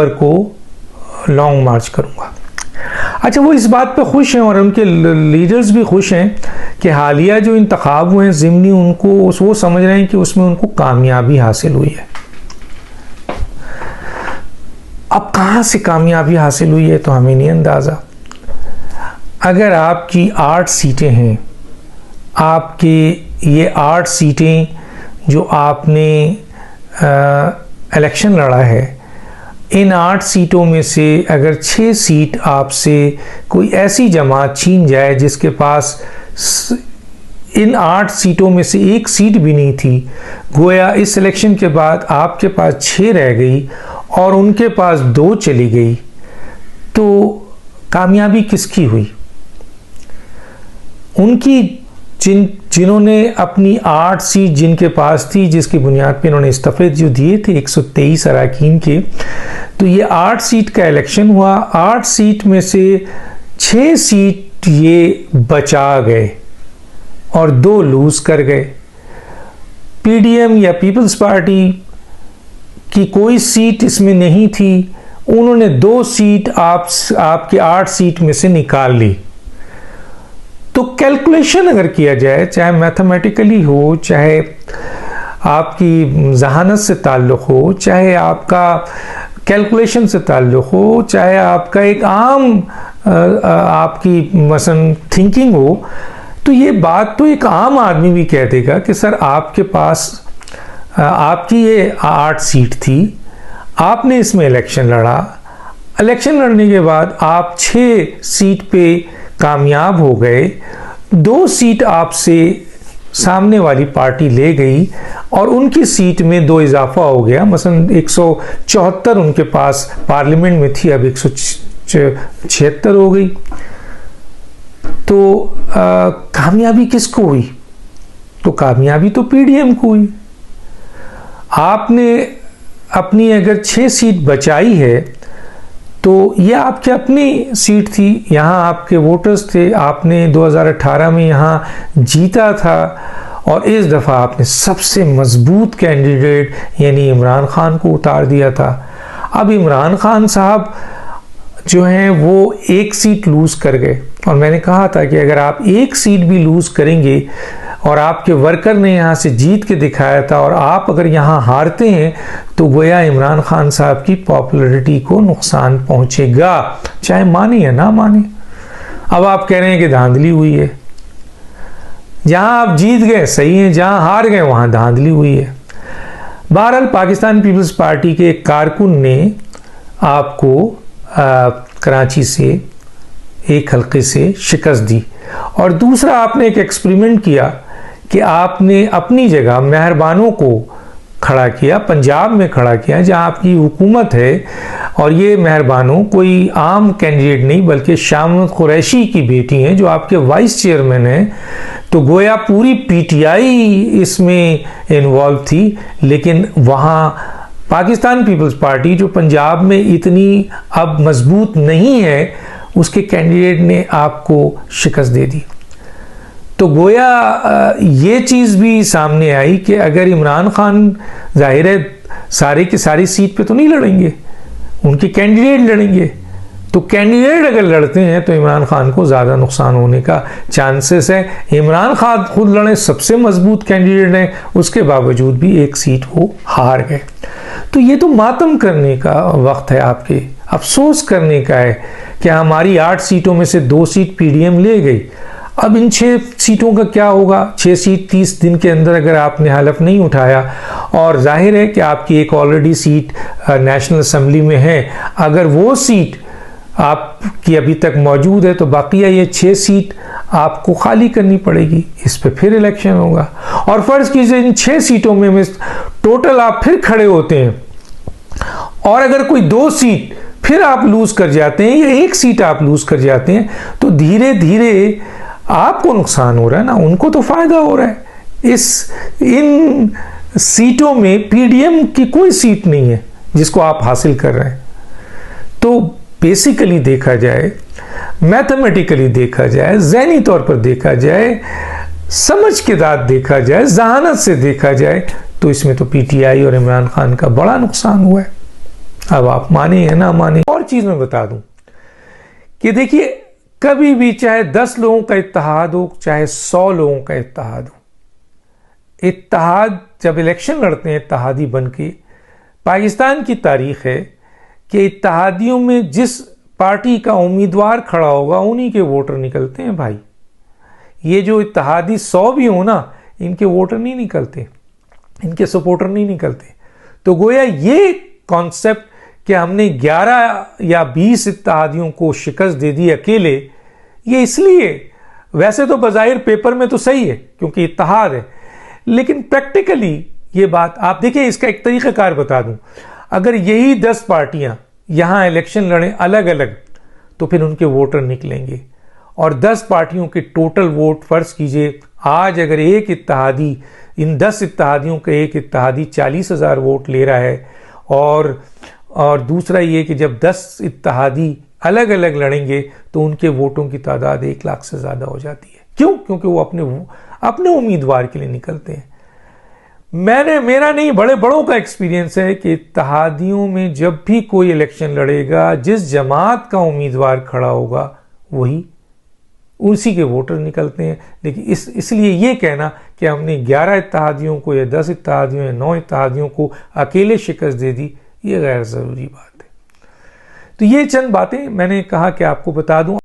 ऊपर को लॉन्ग मार्च करूँगा। अच्छा, वो इस बात पे खुश हैं और उनके लीडर्स भी खुश हैं कि हालिया जो इंतखाब हुए हैं ज़िमनी, उनको वो समझ रहे हैं कि उसमें उनको कामयाबी हासिल हुई है। अब कहाँ से कामयाबी हासिल हुई है तो हमें नहीं अंदाज़ा। अगर आपकी 8 सीटें हैं, आपके ये 8 सीटें जो आपने इलेक्शन लड़ा है, इन 8 सीटों में से अगर 6 सीट आपसे कोई ऐसी जमात छीन जाए जिसके पास इन 8 सीटों में से एक सीट भी नहीं थी, गोया इस इलेक्शन के बाद आपके पास 6 रह गई और उनके पास 2 चली गई, तो कामयाबी किसकी हुई? उनकी जिन्होंने अपनी 8 सीट जिनके पास थी, जिसकी बुनियाद पे इन्होंने इस्तीफे जो दिए थे 123 अरकान के, तो ये 8 सीट का इलेक्शन हुआ। 8 सीट में से 6 सीट ये बचा गए और 2 लूज कर गए। पीडीएम या पीपल्स पार्टी की कोई सीट इसमें नहीं थी, उन्होंने 2 सीट आपके 8 सीट में से निकाल ली। तो कैलकुलेशन अगर किया जाए, चाहे मैथमेटिकली हो, चाहे आपकी जहानत से ताल्लुक़ हो, चाहे आपका कैलकुलेशन से ताल्लुक़ हो, चाहे आपका एक आम आपकी मसलन थिंकिंग हो, तो ये बात तो एक आम आदमी भी कह देगा कि सर आपके पास आपकी ये 8 सीट थी, आपने इसमें इलेक्शन लड़ा, इलेक्शन लड़ने के बाद आप 6 सीट पे कामयाब हो गए, 2 सीट आपसे सामने वाली पार्टी ले गई और उनकी सीट में 2 इजाफा हो गया। मसलन 174 उनके पास पार्लियामेंट में थी, अब 176 हो गई। तो कामयाबी किसको हुई? तो कामयाबी तो पीडीएम को हुई। आपने अपनी अगर 6 सीट बचाई है तो ये आपकी अपनी सीट थी, यहाँ आपके वोटर्स थे, आपने 2018 में यहाँ जीता था और इस दफ़ा आपने सबसे मजबूत कैंडिडेट यानी इमरान खान को उतार दिया था। अब इमरान खान साहब जो हैं वो 1 सीट लूज़ कर गए और मैंने कहा था कि अगर आप 1 सीट भी लूज़ करेंगे और आपके वर्कर ने यहाँ से जीत के दिखाया था और आप अगर यहाँ हारते हैं तो गोया इमरान खान साहब की पॉपुलैरिटी को नुकसान पहुँचेगा, चाहे माने या ना माने। अब आप कह रहे हैं कि धांधली हुई है। जहाँ आप जीत गए सही है, जहाँ हार गए वहाँ धांधली हुई है। बहरहाल पाकिस्तान पीपल्स पार्टी के एक कारकुन ने आपको कराची से एक हल्के से शिकस्त दी और दूसरा आपने एक एक्सपेरिमेंट किया कि आपने अपनी जगह मेहरबानों को खड़ा किया, पंजाब में खड़ा किया जहां आपकी हुकूमत है, और ये मेहरबानों कोई आम कैंडिडेट नहीं बल्कि शामत कुरैशी की बेटी हैं जो आपके वाइस चेयरमैन हैं। तो गोया पूरी पीटीआई इसमें इन्वॉल्व थी, लेकिन वहाँ पाकिस्तान पीपल्स पार्टी जो पंजाब में इतनी अब मजबूत नहीं है, उसके कैंडिडेट ने आपको शिकस्त दे दी। तो गोया ये चीज़ भी सामने आई कि अगर इमरान खान जाहिर है सारे की सारी सीट पे तो नहीं लड़ेंगे, उनके कैंडिडेट लड़ेंगे। तो कैंडिडेट अगर लड़ते हैं तो इमरान खान को ज़्यादा नुकसान होने का चांसेस है। इमरान खान खुद लड़े, सबसे मजबूत कैंडिडेट हैं, उसके बावजूद भी 1 सीट वो हार गए। तो ये तो मातम करने का वक्त है, आपके अफसोस करने का है कि हमारी 8 सीटों में से 2 सीट पीडीएम ले गई। अब इन 6 सीटों का क्या होगा? 6 सीट 30 दिन के अंदर अगर आपने हलफ नहीं उठाया, और जाहिर है कि आपकी एक ऑलरेडी सीट नेशनल असेंबली में है, अगर वो सीट आपकी अभी तक मौजूद है तो बाकिया ये 6 सीट आपको खाली करनी पड़ेगी, इस पे फिर इलेक्शन होगा। और फर्ज कीजिए इन 6 सीटों में टोटल आप फिर खड़े होते हैं और अगर कोई 2 सीट फिर आप लूज कर जाते हैं या 1 सीट आप लूज कर जाते हैं, तो धीरे धीरे आपको नुकसान हो रहा है ना, उनको तो फायदा हो रहा है। इन सीटों में पीडीएम की कोई सीट नहीं है जिसको आप हासिल कर रहे हैं। तो बेसिकली देखा जाए, मैथमेटिकली देखा जाए, ज़हनी तौर पर देखा जाए, समझ के साथ देखा जाए, जहानत से देखा जाए, तो इसमें तो पीटीआई और इमरान खान का बड़ा नुकसान हुआ है। अब आप माने या ना माने। और चीज मैं बता दूं कि देखिए, कभी भी चाहे 10 लोगों का इत्तेहाद हो, चाहे 100 लोगों का इत्तेहाद हो, इत्तेहाद जब इलेक्शन लड़ते हैं इत्तेहादी बन के, पाकिस्तान की तारीख है कि इत्तेहादियों में जिस पार्टी का उम्मीदवार खड़ा होगा उन्हीं के वोटर निकलते हैं भाई। ये जो इत्तेहादी 100 भी हो ना, इनके वोटर नहीं निकलते, इनके सपोर्टर नहीं निकलते। तो गोया ये कॉन्सेप्ट कि हमने 11 या 20 इत्तेहादियों को शिकस्त दे दी अकेले, ये इसलिए, वैसे तो बज़ाहिर पेपर में तो सही है क्योंकि इत्तेहाद है, लेकिन प्रैक्टिकली ये बात आप देखिए, इसका एक तरीक़ाकार बता दूं, अगर यही 10 पार्टियां यहां इलेक्शन लड़ें अलग अलग तो फिर उनके वोटर निकलेंगे, और 10 पार्टियों के टोटल वोट फर्ज कीजिए, आज अगर एक इत्तेहादी, इन 10 इत्तेहादियों का एक इत्तेहादी 40,000 वोट ले रहा है, और दूसरा ये कि जब 10 इत्तेहादी अलग अलग लड़ेंगे तो उनके वोटों की तादाद 1 लाख से ज्यादा हो जाती है। क्यों? क्योंकि वो अपने उम्मीदवार के लिए निकलते हैं। मेरा नहीं, बड़े बड़ों का एक्सपीरियंस है कि इत्तेहादियों में जब भी कोई इलेक्शन लड़ेगा, जिस जमात का उम्मीदवार खड़ा होगा वही, उसी के वोटर निकलते हैं। लेकिन इसलिए ये कहना कि हमने 11 इत्तेहादियों को या 10 इत्तेहादियों या 9 इत्तेहादियों को अकेले शिकस्त दे दी, ये गैर ज़रूरी बात है। तो ये चंद बातें मैंने कहा कि आपको बता दूं।